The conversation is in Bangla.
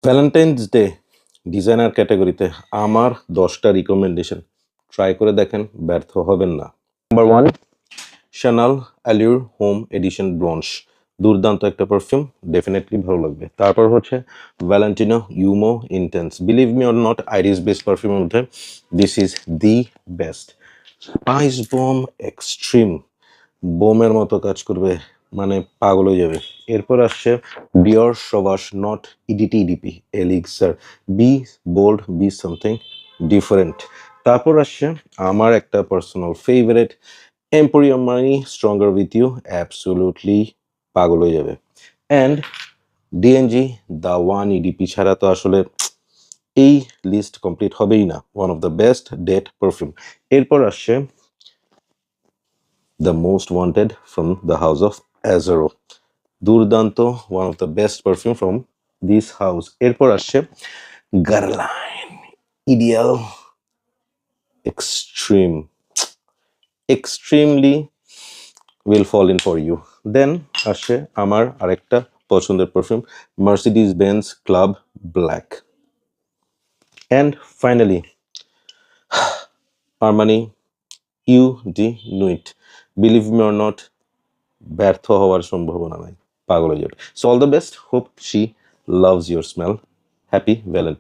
ভ্যালেন্টাইন্স ডে ডিজাইনার ক্যাটাগরিতে আমার 10টা রিকমেন্ডেশন, ট্রাই করে দেখেন, ব্যর্থ হবেন না। Number 1, Chanel Allure Home Edition Blanche, দুর্দান্ত একটা পারফিউম, ডেফিনেটলি ভালো লাগবে। তারপর হচ্ছে Valentino Uomo Intense, believe me or not, আইরিস বেস্ট পারফিউমের মধ্যে this is the best. Spice bomb extreme, বোমের মতো কাজ করবে, মানে পাগল হয়ে যাবে। এরপর আসছে ডিওর সবাস not EDT EDP Elixir, be bold, be something different. তারপর আসছে আমার একটা personal favourite Emporio Armani stronger with you, absolutely পাগল হয়ে যাবে। And DNG the one EDP ছাড়া তো আসলে এই লিস্ট কমপ্লিট হবেই না, one of the best date perfume. এরপর আসছে the most wanted from the house of Azzaro, দুর্দান্ত, one of the best perfume from this house. এরপর আসছে Guerlain Ideal Extreme, extremely will fall in for you. Then আসছে আমার আরেকটা পছন্দের perfume Mercedes Benz Club Black. And finally Armani eau de nuit, believe me or not, ব্যর্থ হওয়ার সম্ভাবনা নাই, পাগল হয়ে যাবে। So all the best, hope she loves your smell. Happy Valentine.